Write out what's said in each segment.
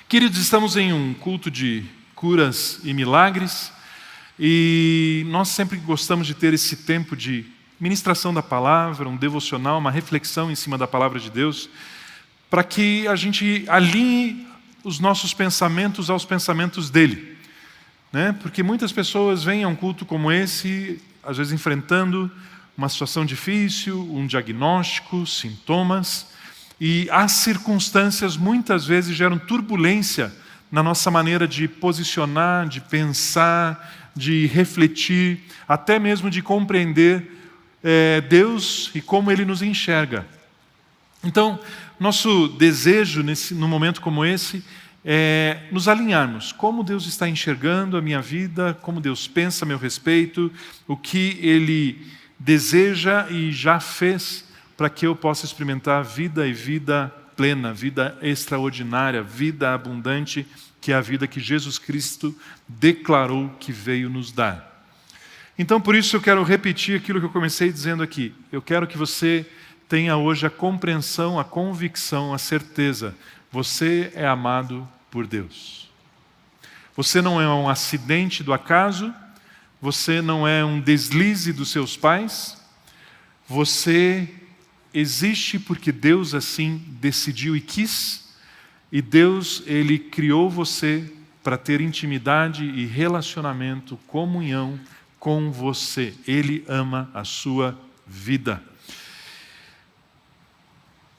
Queridos, estamos em um culto de curas e milagres e nós sempre gostamos de ter esse tempo de ministração da palavra, um devocional, uma reflexão em cima da palavra de Deus, para que a gente alinhe os nossos pensamentos aos pensamentos dele, né? Porque muitas pessoas vêm a um culto como esse, às vezes enfrentando uma situação difícil, um diagnóstico, sintomas, e as circunstâncias muitas vezes geram turbulência na nossa maneira de posicionar, de pensar, de refletir, até mesmo de compreender Deus e como Ele nos enxerga. Então, nosso desejo num momento como esse é nos alinharmos. Como Deus está enxergando a minha vida, como Deus pensa a meu respeito, o que Ele deseja e já fez para que eu possa experimentar vida e vida plena, vida extraordinária, vida abundante, que é a vida que Jesus Cristo declarou que veio nos dar. Então, por isso eu quero repetir aquilo que eu comecei dizendo aqui. Eu quero que você tenha hoje a compreensão, a convicção, a certeza. Você é amado por Deus. Você não é um acidente do acaso, você não é um deslize dos seus pais, você existe porque Deus assim decidiu e quis, e Deus, Ele criou você para ter intimidade e relacionamento, comunhão com você. Ele ama a sua vida.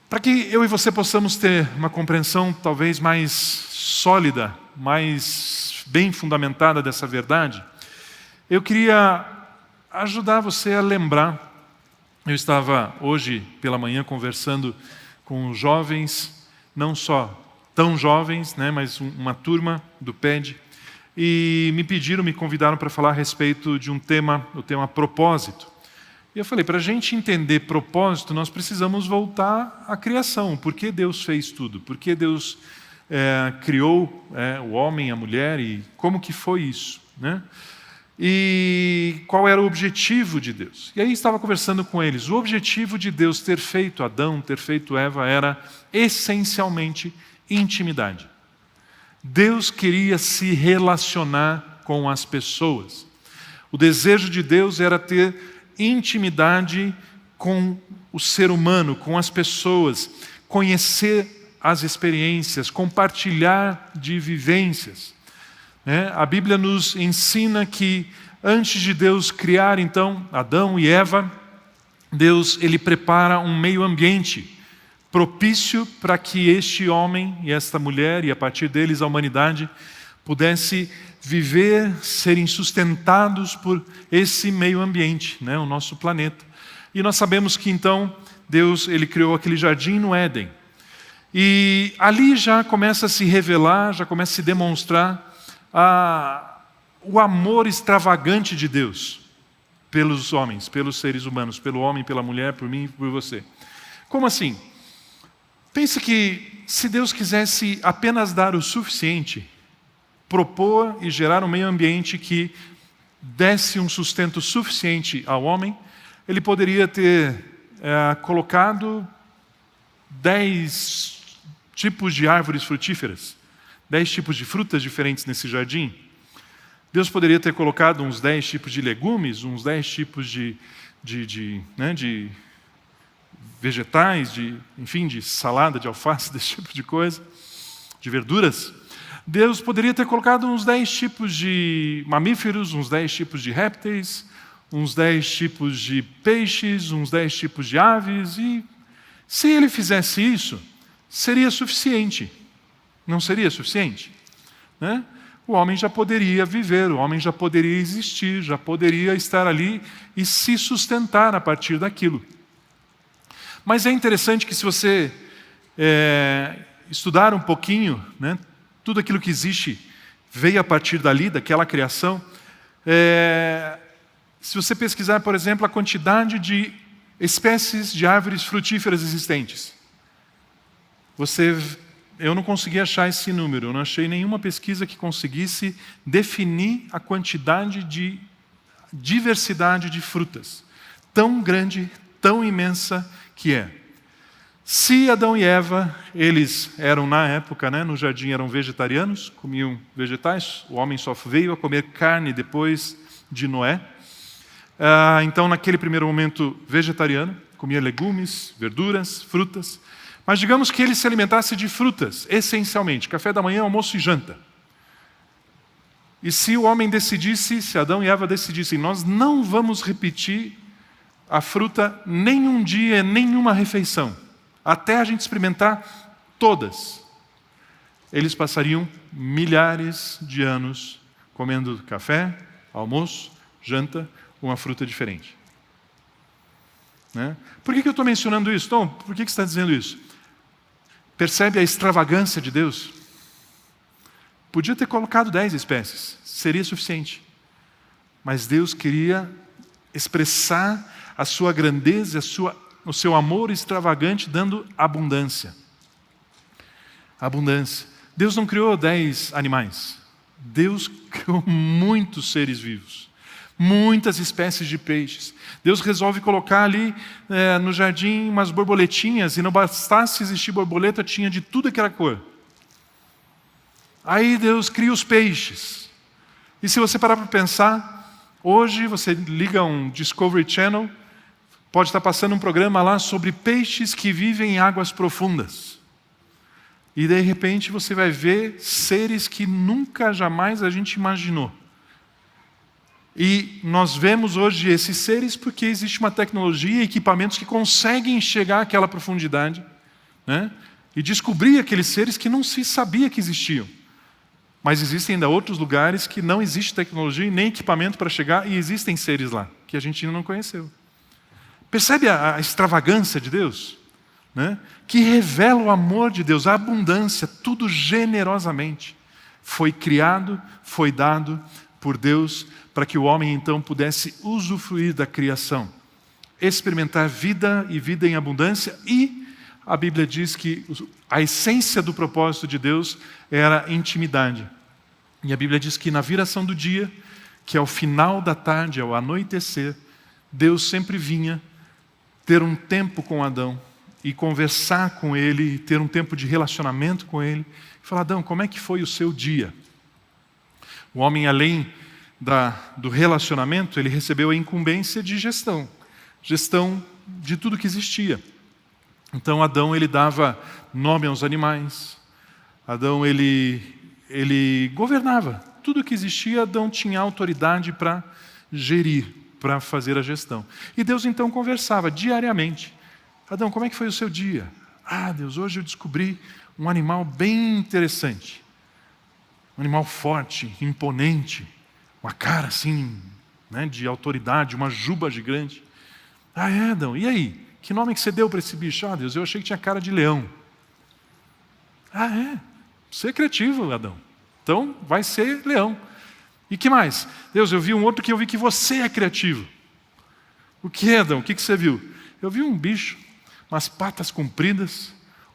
Para que eu e você possamos ter uma compreensão talvez mais sólida, mais bem fundamentada dessa verdade, eu queria ajudar você a lembrar. Eu estava hoje pela manhã conversando com jovens, não só tão jovens, né, mas uma turma do PED, e me convidaram para falar a respeito de um tema, o tema propósito. E eu falei, para a gente entender propósito, nós precisamos voltar à criação. Por que Deus fez tudo? Por que Deus criou o homem, a mulher, e como que foi isso, né? E qual era o objetivo de Deus? E aí estava conversando com eles. O objetivo de Deus ter feito Adão, ter feito Eva, era essencialmente intimidade. Deus queria se relacionar com as pessoas. O desejo de Deus era ter intimidade com o ser humano, com as pessoas, conhecer as experiências, compartilhar de vivências. A Bíblia nos ensina que antes de Deus criar então Adão e Eva, Deus ele prepara um meio ambiente propício para que este homem e esta mulher, e a partir deles a humanidade, pudesse viver, serem sustentados por esse meio ambiente, né, o nosso planeta. E nós sabemos que então Deus ele criou aquele jardim no Éden. E ali já começa a se revelar, já começa a se demonstrar o amor extravagante de Deus pelos homens, pelos seres humanos, pelo homem, pela mulher, por mim e por você. Como assim? Pense que se Deus quisesse apenas dar o suficiente, propor e gerar um meio ambiente que desse um sustento suficiente ao homem, Ele poderia ter colocado 10 tipos de árvores frutíferas, 10 tipos de frutas diferentes nesse jardim. Deus poderia ter colocado uns 10 tipos de legumes, uns 10 tipos de vegetais, enfim, de salada, de alface, desse tipo de coisa, de verduras. Deus poderia ter colocado uns 10 tipos de mamíferos, uns 10 tipos de répteis, uns 10 tipos de peixes, uns 10 tipos de aves, e se Ele fizesse isso, seria suficiente. Não seria suficiente? Né? O homem já poderia viver, o homem já poderia existir, já poderia estar ali e se sustentar a partir daquilo. Mas é interessante que se você estudar um pouquinho, né, tudo aquilo que existe veio a partir dali, daquela criação. Se você pesquisar, por exemplo, a quantidade de espécies de árvores frutíferas existentes, eu não consegui achar esse número, eu não achei nenhuma pesquisa que conseguisse definir a quantidade de diversidade de frutas, tão grande, tão imensa que é. Se Adão e Eva, eles eram na época, no jardim, eram vegetarianos, comiam vegetais, o homem só veio a comer carne depois de Noé. Então, naquele primeiro momento, vegetariano, comia legumes, verduras, frutas. Mas digamos que ele se alimentasse de frutas, essencialmente, café da manhã, almoço e janta. E se o homem decidisse, se Adão e Eva decidissem, nós não vamos repetir a fruta nenhum dia, nenhuma refeição, até a gente experimentar todas, eles passariam milhares de anos comendo café, almoço, janta, uma fruta diferente. Por que eu estou mencionando isso? Tom, por que você está dizendo isso? Percebe a extravagância de Deus? Podia ter colocado 10 espécies, seria suficiente. Mas Deus queria expressar a sua grandeza, o seu amor extravagante, dando abundância. Abundância. Deus não criou 10 animais. Deus criou muitos seres vivos. Muitas espécies de peixes. Deus resolve colocar ali no jardim umas borboletinhas, e não bastasse existir borboleta, tinha de tudo aquela cor. Aí Deus cria os peixes. E se você parar para pensar, hoje você liga um Discovery Channel, pode estar passando um programa lá sobre peixes que vivem em águas profundas. E de repente você vai ver seres que nunca, jamais a gente imaginou. E nós vemos hoje esses seres porque existe uma tecnologia e equipamentos que conseguem chegar àquela profundidade, e descobrir aqueles seres que não se sabia que existiam. Mas existem ainda outros lugares que não existe tecnologia e nem equipamento para chegar, e existem seres lá, que a gente ainda não conheceu. Percebe a extravagância de Deus? Que revela o amor de Deus, a abundância, tudo generosamente. Foi criado, foi dado por Deus, para que o homem então pudesse usufruir da criação, experimentar vida e vida em abundância. E a Bíblia diz que a essência do propósito de Deus era intimidade. E a Bíblia diz que na viração do dia, que é o final da tarde, ao anoitecer, Deus sempre vinha ter um tempo com Adão e conversar com ele, ter um tempo de relacionamento com ele. E falar: Adão, como é que foi o seu dia? O homem, além do relacionamento, ele recebeu a incumbência de gestão de tudo que existia. Então Adão, ele dava nome aos animais. Adão, ele governava tudo que existia. Adão tinha autoridade para gerir, para fazer a gestão. E Deus então conversava diariamente: Adão, como é que foi o seu dia? Deus, hoje eu descobri um animal bem interessante, um animal forte, imponente, uma cara assim, de autoridade, uma juba gigante. Adão, e aí? Que nome que você deu para esse bicho? Deus, eu achei que tinha cara de leão. Você é criativo, Adão. Então vai ser leão. E que mais? Deus, eu vi um outro que eu vi que você é criativo. O que, Adão? O que você viu? Eu vi um bicho, umas patas compridas,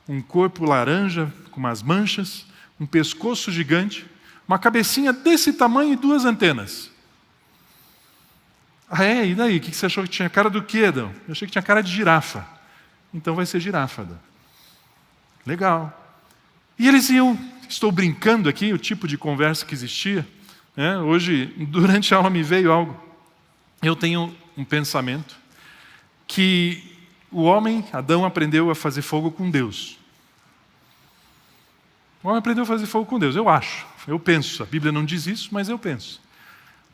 um corpo laranja com umas manchas, um pescoço gigante, uma cabecinha desse tamanho e 2 antenas. E daí? O que você achou que tinha? Cara do quê, Adão? Eu achei que tinha cara de girafa. Então vai ser girafa, Adão. Legal. E eles iam, estou brincando aqui, o tipo de conversa que existia. Hoje, durante a aula me veio algo. Eu tenho um pensamento que o homem, Adão, aprendeu a fazer fogo com Deus. O homem aprendeu a fazer fogo com Deus, eu penso. A Bíblia não diz isso, mas eu penso.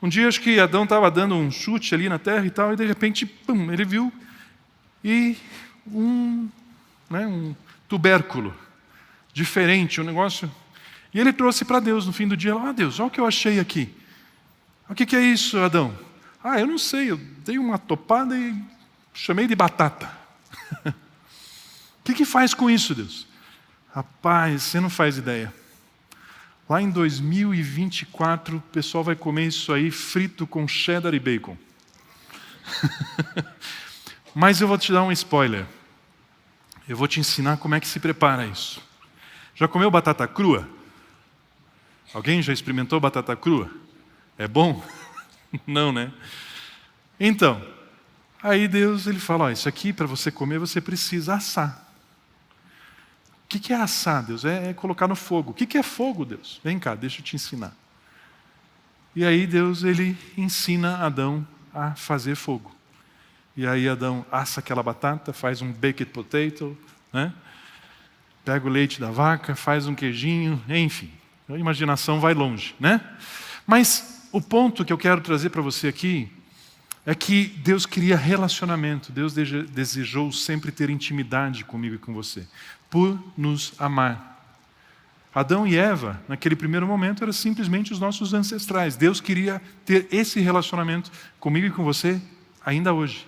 Um dia acho que Adão estava dando um chute ali na terra e tal, e de repente, ele viu um tubérculo diferente, um negócio. E ele trouxe para Deus no fim do dia: Deus, olha o que eu achei aqui. O que é isso, Adão? Eu não sei, eu dei uma topada e chamei de batata. O que faz com isso, Deus? Rapaz, você não faz ideia. Lá em 2024, o pessoal vai comer isso aí frito com cheddar e bacon. Mas eu vou te dar um spoiler. Eu vou te ensinar como é que se prepara isso. Já comeu batata crua? Alguém já experimentou batata crua? É bom? Não, né? Então, aí Deus, ele fala: isso aqui para você comer você precisa assar. que é assar, Deus? É colocar no fogo. O que é fogo, Deus? Vem cá, deixa eu te ensinar. E aí Deus, ele ensina Adão a fazer fogo. E aí Adão assa aquela batata, faz um baked potato, né? Pega o leite da vaca, faz um queijinho, enfim. A imaginação vai longe, né? Mas o ponto que eu quero trazer para você aqui é que Deus queria relacionamento. Deus desejou sempre ter intimidade comigo e com você, por nos amar. Adão e Eva, naquele primeiro momento, eram simplesmente os nossos ancestrais. Deus queria ter esse relacionamento comigo e com você ainda hoje.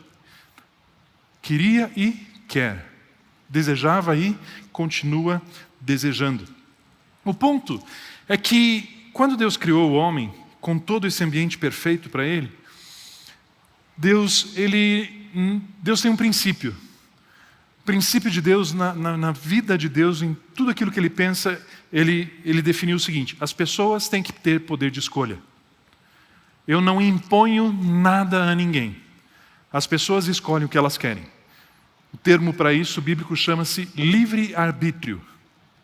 Queria e quer. Desejava e continua desejando. O ponto é que, quando Deus criou o homem, com todo esse ambiente perfeito para ele, Deus tem um princípio. O princípio de Deus, na vida de Deus, em tudo aquilo que Ele pensa, Ele definiu o seguinte: as pessoas têm que ter poder de escolha. Eu não imponho nada a ninguém. As pessoas escolhem o que elas querem. O termo para isso bíblico chama-se livre-arbítrio.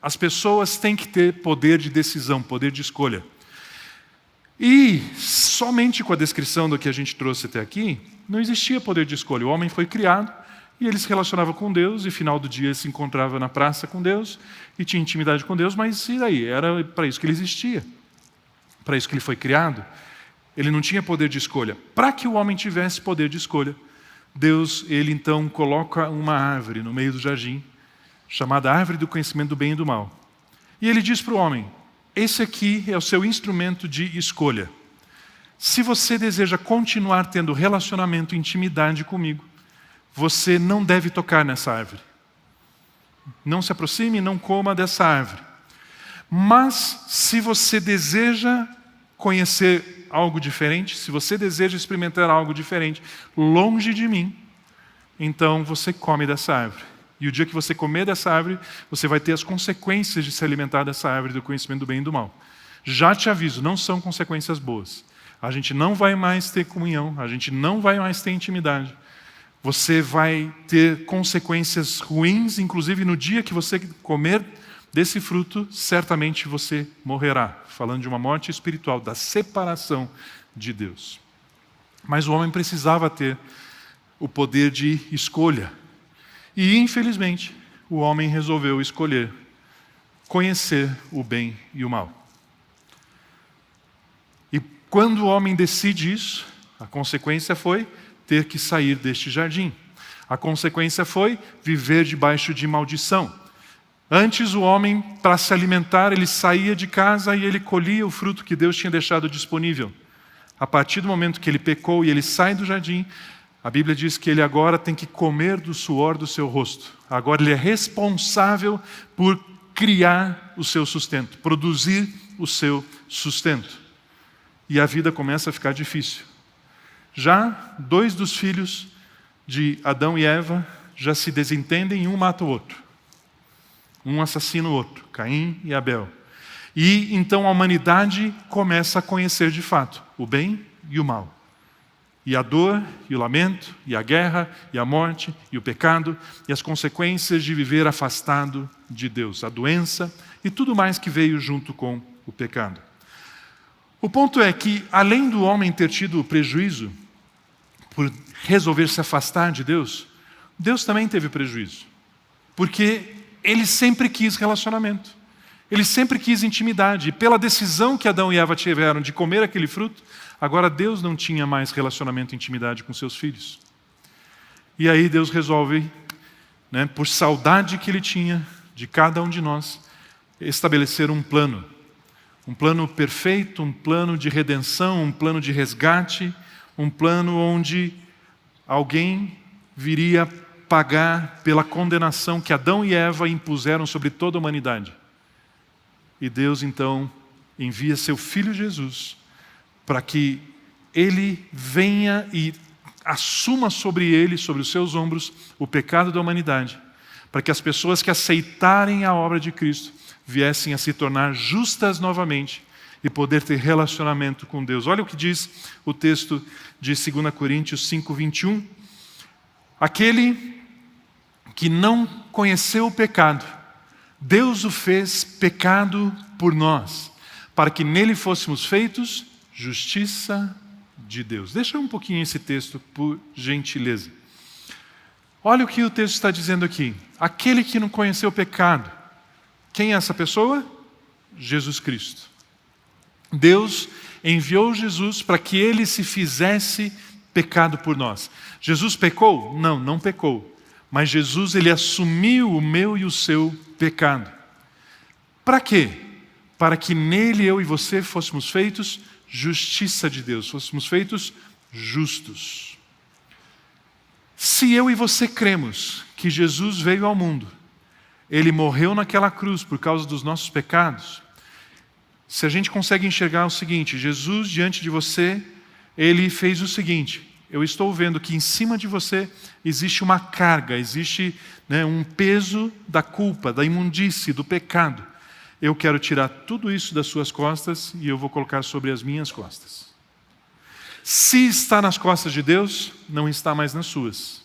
As pessoas têm que ter poder de decisão, poder de escolha. E somente com a descrição do que a gente trouxe até aqui, não existia poder de escolha. O homem foi criado e ele se relacionava com Deus, e final do dia se encontrava na praça com Deus, e tinha intimidade com Deus, mas e daí? Era para isso que ele existia. Para isso que ele foi criado. Ele não tinha poder de escolha. Para que o homem tivesse poder de escolha, Deus, ele então coloca uma árvore no meio do jardim, chamada árvore do conhecimento do bem e do mal. E ele diz para o homem: esse aqui é o seu instrumento de escolha. Se você deseja continuar tendo relacionamento e intimidade comigo, você não deve tocar nessa árvore. Não se aproxime, não coma dessa árvore. Mas, se você deseja conhecer algo diferente, se você deseja experimentar algo diferente, longe de mim, então você come dessa árvore. E o dia que você comer dessa árvore, você vai ter as consequências de se alimentar dessa árvore do conhecimento do bem e do mal. Já te aviso, não são consequências boas. A gente não vai mais ter comunhão, a gente não vai mais ter intimidade. Você vai ter consequências ruins, inclusive no dia que você comer desse fruto, certamente você morrerá. Falando de uma morte espiritual, da separação de Deus. Mas o homem precisava ter o poder de escolha. E, infelizmente, o homem resolveu escolher conhecer o bem e o mal. E quando o homem decide isso, a consequência foi ter que sair deste jardim. A consequência foi viver debaixo de maldição. Antes o homem, para se alimentar, ele saía de casa e ele colhia o fruto que Deus tinha deixado disponível. A partir do momento que ele pecou e ele sai do jardim, a Bíblia diz que ele agora tem que comer do suor do seu rosto. Agora ele é responsável por criar o seu sustento, produzir o seu sustento. E a vida começa a ficar difícil. Já 2 dos filhos de Adão e Eva já se desentendem e um mata o outro. Um assassina o outro, Caim e Abel. E então a humanidade começa a conhecer de fato o bem e o mal. E a dor, e o lamento, e a guerra, e a morte, e o pecado, e as consequências de viver afastado de Deus. A doença e tudo mais que veio junto com o pecado. O ponto é que, além do homem ter tido o prejuízo por resolver se afastar de Deus, Deus também teve prejuízo. Porque Ele sempre quis relacionamento. Ele sempre quis intimidade. E pela decisão que Adão e Eva tiveram de comer aquele fruto, agora Deus não tinha mais relacionamento e intimidade com seus filhos. E aí Deus resolve, por saudade que Ele tinha de cada um de nós, estabelecer um plano. Um plano perfeito, um plano de redenção, um plano de resgate, um plano onde alguém viria pagar pela condenação que Adão e Eva impuseram sobre toda a humanidade. E Deus então envia seu Filho Jesus para que Ele venha e assuma sobre Ele, sobre os seus ombros, o pecado da humanidade, para que as pessoas que aceitarem a obra de Cristo viessem a se tornar justas novamente e poder ter relacionamento com Deus. Olha o que diz o texto de 2 Coríntios 5:21. Aquele que não conheceu o pecado, Deus o fez pecado por nós, para que nele fôssemos feitos justiça de Deus. Deixa um pouquinho esse texto, por gentileza. Olha o que o texto está dizendo aqui. Aquele que não conheceu o pecado. Quem é essa pessoa? Jesus Cristo. Deus enviou Jesus para que ele se fizesse pecado por nós. Jesus pecou? Não, não pecou. Mas Jesus, ele assumiu o meu e o seu pecado. Para quê? Para que nele eu e você fôssemos feitos justiça de Deus, fôssemos feitos justos. Se eu e você cremos que Jesus veio ao mundo, ele morreu naquela cruz por causa dos nossos pecados, se a gente consegue enxergar o seguinte, Jesus diante de você, ele fez o seguinte: eu estou vendo que em cima de você existe uma carga, existe um peso da culpa, da imundície, do pecado. Eu quero tirar tudo isso das suas costas e eu vou colocar sobre as minhas costas. Se está nas costas de Deus, não está mais nas suas.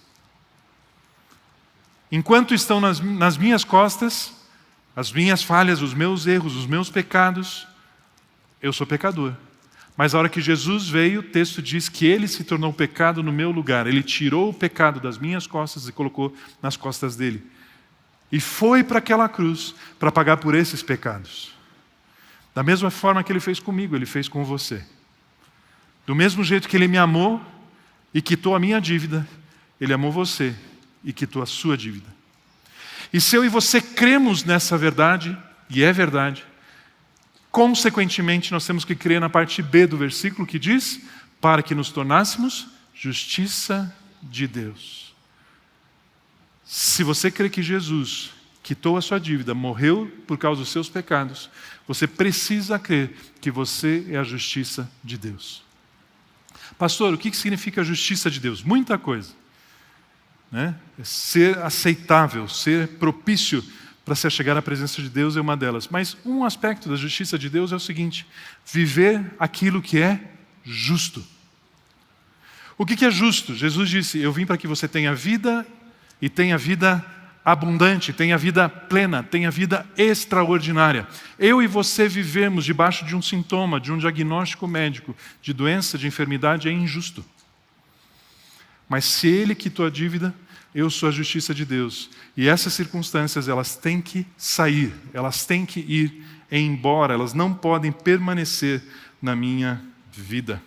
Enquanto estão nas minhas costas, as minhas falhas, os meus erros, os meus pecados, eu sou pecador. Mas a hora que Jesus veio, o texto diz que ele se tornou pecado no meu lugar. Ele tirou o pecado das minhas costas e colocou nas costas dele. E foi para aquela cruz para pagar por esses pecados. Da mesma forma que ele fez comigo, ele fez com você. Do mesmo jeito que ele me amou e quitou a minha dívida, ele amou você e quitou a sua dívida. E se eu e você cremos nessa verdade, e é verdade, consequentemente, nós temos que crer na parte B do versículo que diz, para que nos tornássemos justiça de Deus. Se você crê que Jesus quitou a sua dívida, morreu por causa dos seus pecados, você precisa crer que você é a justiça de Deus. Pastor, o que significa a justiça de Deus? Muita coisa. Ser aceitável, ser propício para se chegar à presença de Deus é uma delas. Mas um aspecto da justiça de Deus é o seguinte: viver aquilo que é justo. O que é justo? Jesus disse, eu vim para que você tenha vida e tenha vida abundante, tenha vida plena, tenha vida extraordinária. Eu e você vivemos debaixo de um sintoma, de um diagnóstico médico, de doença, de enfermidade, é injusto. Mas se ele quitou a dívida, eu sou a justiça de Deus. E essas circunstâncias, elas têm que sair, elas têm que ir embora, elas não podem permanecer na minha vida.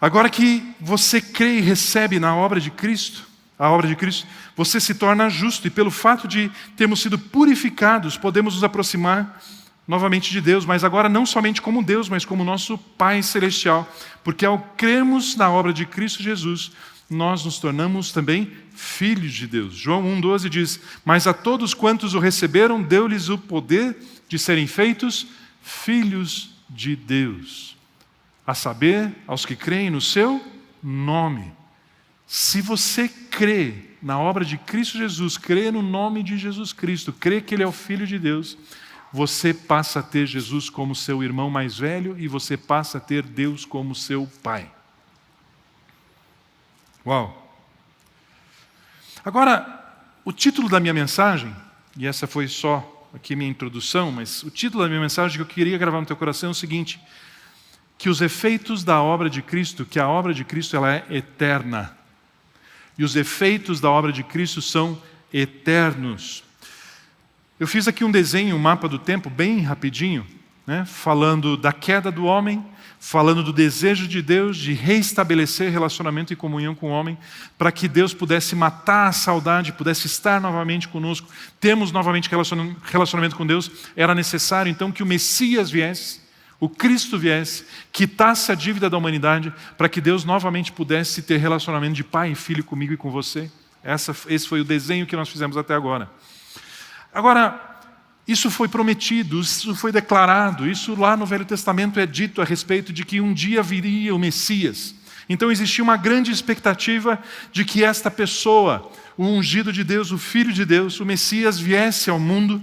Agora que você crê e recebe na obra de Cristo, a obra de Cristo, você se torna justo. E pelo fato de termos sido purificados, podemos nos aproximar novamente de Deus, mas agora não somente como Deus, mas como nosso Pai Celestial. Porque ao crermos na obra de Cristo Jesus, nós nos tornamos também filhos de Deus. João 1,12 diz, mas a todos quantos o receberam, deu-lhes o poder de serem feitos filhos de Deus. A saber, aos que creem no seu nome. Se você crê na obra de Cristo Jesus, crê no nome de Jesus Cristo, crê que Ele é o Filho de Deus, você passa a ter Jesus como seu irmão mais velho e você passa a ter Deus como seu Pai. Uau! Agora, o título da minha mensagem, e essa foi só aqui minha introdução, mas o título da minha mensagem que eu queria gravar no teu coração é o seguinte, que os efeitos da obra de Cristo, que a obra de Cristo ela é eterna. E os efeitos da obra de Cristo são eternos. Eu fiz aqui um desenho, um mapa do tempo, bem rapidinho, falando da queda do homem, falando do desejo de Deus de reestabelecer relacionamento e comunhão com o homem, para que Deus pudesse matar a saudade, pudesse estar novamente conosco, termos novamente relacionamento com Deus. Era necessário então que o Messias viesse, o Cristo viesse, quitasse a dívida da humanidade, para que Deus novamente pudesse ter relacionamento de pai e filho comigo e com você. Esse foi o desenho que nós fizemos até agora. Agora, isso foi prometido, isso foi declarado, isso lá no Velho Testamento é dito a respeito de que um dia viria o Messias. Então existia uma grande expectativa de que esta pessoa, o ungido de Deus, o Filho de Deus, o Messias viesse ao mundo.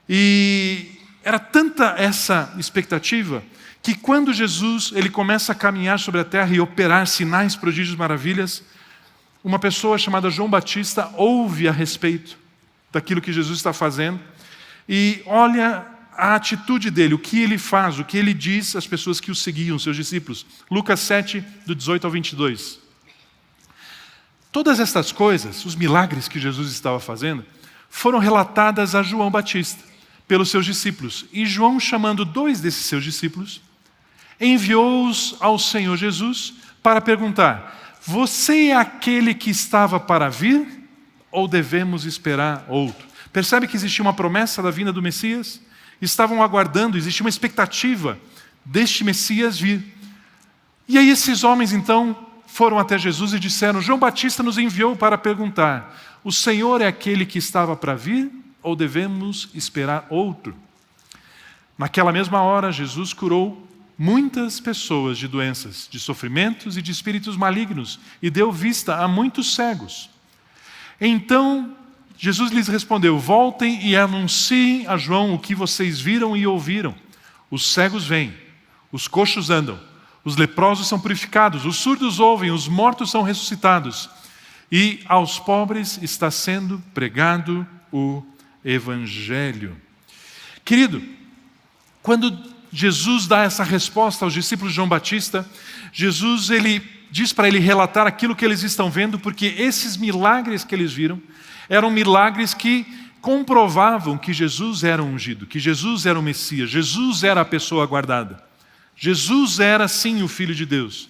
E era tanta essa expectativa que quando Jesus ele começa a caminhar sobre a terra e operar sinais, prodígios, maravilhas, uma pessoa chamada João Batista ouve a respeito daquilo que Jesus está fazendo e olha a atitude dele, o que ele faz, o que ele diz às pessoas que o seguiam, seus discípulos. Lucas 7, do 18 ao 22. Todas estas coisas, os milagres que Jesus estava fazendo, foram relatadas a João Batista, pelos seus discípulos. E João, chamando 2 desses seus discípulos, enviou-os ao Senhor Jesus para perguntar: você é aquele que estava para vir ou devemos esperar outro? Percebe que existia uma promessa da vinda do Messias? Estavam aguardando, existia uma expectativa deste Messias vir. E aí esses homens então foram até Jesus e disseram: João Batista nos enviou para perguntar: o Senhor é aquele que estava para vir ou devemos esperar outro? Naquela mesma hora, Jesus curou muitas pessoas de doenças, de sofrimentos e de espíritos malignos e deu vista a muitos cegos. Então Jesus lhes respondeu: voltem e anunciem a João o que vocês viram e ouviram. Os cegos vêm, os coxos andam, os leprosos são purificados, os surdos ouvem, os mortos são ressuscitados. E aos pobres está sendo pregado o Evangelho. Querido, quando Jesus dá essa resposta aos discípulos de João Batista, Jesus ele diz para ele relatar aquilo que eles estão vendo, porque esses milagres que eles viram eram milagres que comprovavam que Jesus era o ungido, que Jesus era o Messias, Jesus era a pessoa aguardada. Jesus era sim o Filho de Deus.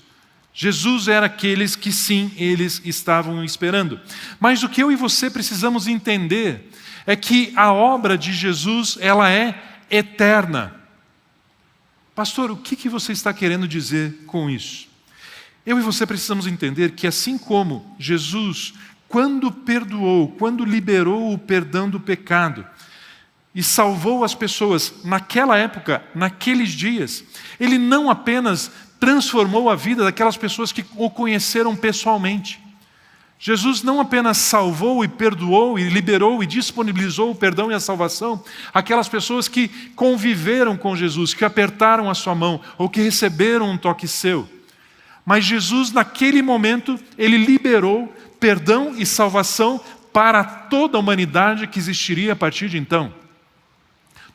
Jesus era aqueles que sim, eles estavam esperando. Mas o que eu e você precisamos entender é que a obra de Jesus, ela é eterna. Pastor, o que você está querendo dizer com isso? Eu e você precisamos entender que assim como Jesus, quando perdoou, quando liberou o perdão do pecado e salvou as pessoas naquela época, naqueles dias, Ele não apenas transformou a vida daquelas pessoas que o conheceram pessoalmente. Jesus não apenas salvou e perdoou e liberou e disponibilizou o perdão e a salvação aquelas pessoas que conviveram com Jesus, que apertaram a sua mão ou que receberam um toque seu. Mas Jesus, naquele momento, Ele liberou perdão e salvação para toda a humanidade que existiria a partir de então.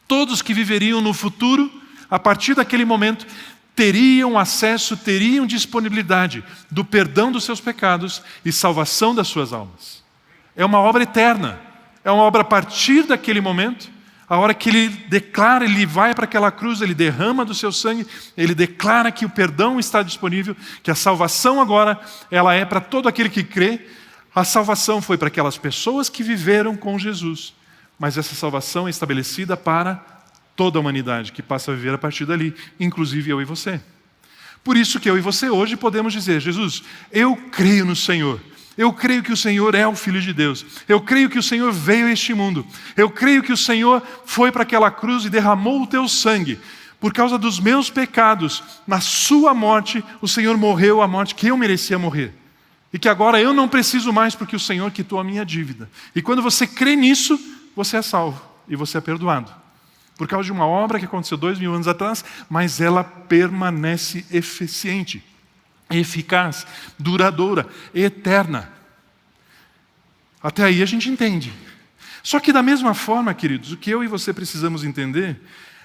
Todos que viveriam no futuro, a partir daquele momento, teriam acesso, teriam disponibilidade do perdão dos seus pecados e salvação das suas almas. É uma obra eterna. É uma obra a partir daquele momento, a hora que Ele declara, Ele vai para aquela cruz, Ele derrama do seu sangue, Ele declara que o perdão está disponível, que a salvação agora, ela é para todo aquele que crê. A salvação foi para aquelas pessoas que viveram com Jesus, mas essa salvação é estabelecida para toda a humanidade que passa a viver a partir dali, inclusive eu e você. Por isso que eu e você hoje podemos dizer: Jesus, eu creio no Senhor. Eu creio que o Senhor é o Filho de Deus. Eu creio que o Senhor veio a este mundo. Eu creio que o Senhor foi para aquela cruz e derramou o teu sangue. Por causa dos meus pecados, na sua morte, o Senhor morreu a morte que eu merecia morrer. E que agora eu não preciso mais porque o Senhor quitou a minha dívida. E quando você crê nisso, você é salvo e você é perdoado. Por causa de uma obra que aconteceu 2000 anos atrás, mas ela permanece eficiente, eficaz, duradoura, eterna. Até aí a gente entende. Só que da mesma forma, queridos, o que eu e você precisamos entender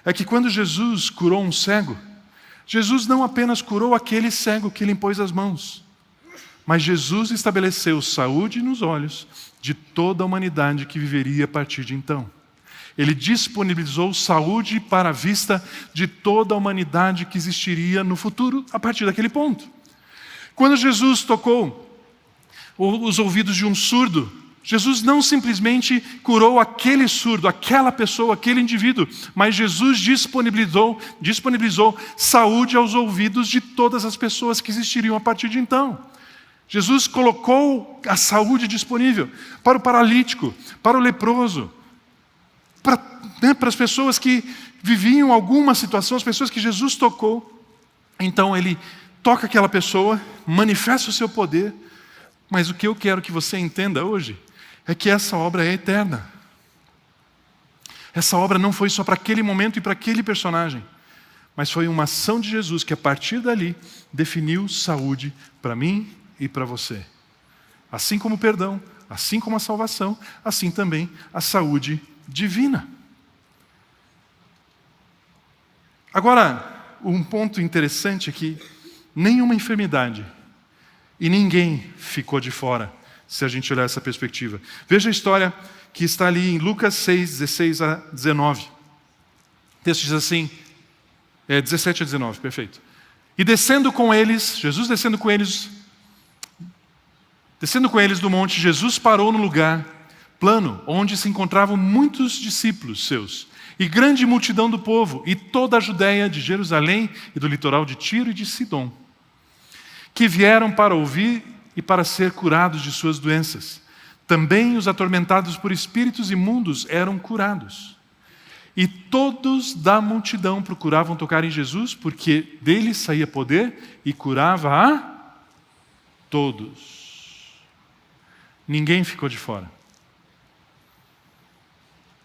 é que quando Jesus curou um cego, Jesus não apenas curou aquele cego que Ele impôs as mãos, mas Jesus estabeleceu saúde nos olhos de toda a humanidade que viveria a partir de então. Ele disponibilizou saúde para a vista de toda a humanidade que existiria no futuro a partir daquele ponto. Quando Jesus tocou os ouvidos de um surdo, Jesus não simplesmente curou aquele surdo, aquela pessoa, aquele indivíduo, mas Jesus disponibilizou saúde aos ouvidos de todas as pessoas que existiriam a partir de então. Jesus colocou a saúde disponível para o paralítico, para o leproso, para as pessoas que viviam alguma situação, as pessoas que Jesus tocou. Então Ele toca aquela pessoa, manifesta o seu poder, mas o que eu quero que você entenda hoje é que essa obra é eterna. Essa obra não foi só para aquele momento e para aquele personagem, mas foi uma ação de Jesus que a partir dali definiu saúde para mim e para você. Assim como o perdão, Assim como a salvação, assim também a saúde divina. Agora, um ponto interessante é que nenhuma enfermidade e ninguém ficou de fora, se a gente olhar essa perspectiva. Veja a história que está ali em Lucas 6, 16 a 19. O texto diz assim, 17 a 19, perfeito. E descendo com eles, Jesus descendo com eles do monte, Jesus parou no lugar plano, onde se encontravam muitos discípulos seus, e grande multidão do povo, e toda a Judéia, de Jerusalém e do litoral de Tiro e de Sidom, que vieram para ouvir e para ser curados de suas doenças. Também os atormentados por espíritos imundos eram curados. E todos da multidão procuravam tocar em Jesus, porque dele saía poder e curava a todos. Ninguém ficou de fora.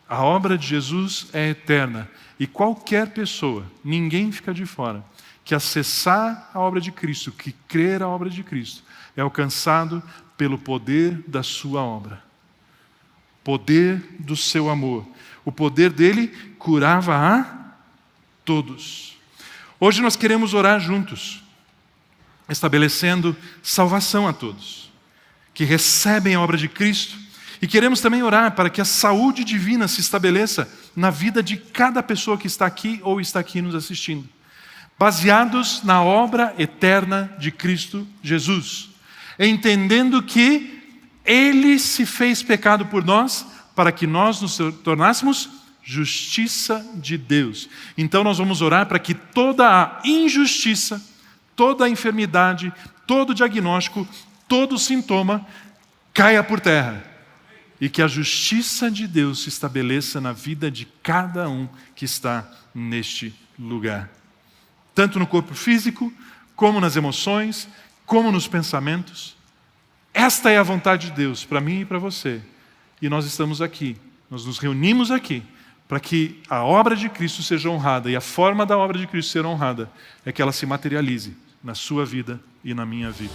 A obra de Jesus é eterna e qualquer pessoa, ninguém fica de fora, que acessar a obra de Cristo, que crer a obra de Cristo, é alcançado pelo poder da sua obra. Poder do seu amor. O poder dele curava a todos. Hoje nós queremos orar juntos, estabelecendo salvação a todos, que recebem a obra de Cristo, e queremos também orar para que a saúde divina se estabeleça na vida de cada pessoa que está aqui ou está aqui nos assistindo, baseados na obra eterna de Cristo Jesus, entendendo que Ele se fez pecado por nós, para que nós nos tornássemos justiça de Deus. Então nós vamos orar para que toda a injustiça, toda a enfermidade, todo o diagnóstico, todo o sintoma caia por terra. E que a justiça de Deus se estabeleça na vida de cada um que está neste lugar. Tanto no corpo físico, como nas emoções, como nos pensamentos. Esta é a vontade de Deus para mim e para você. E nós estamos aqui, nós nos reunimos aqui, para que a obra de Cristo seja honrada. E a forma da obra de Cristo ser honrada é que ela se materialize na sua vida e na minha vida.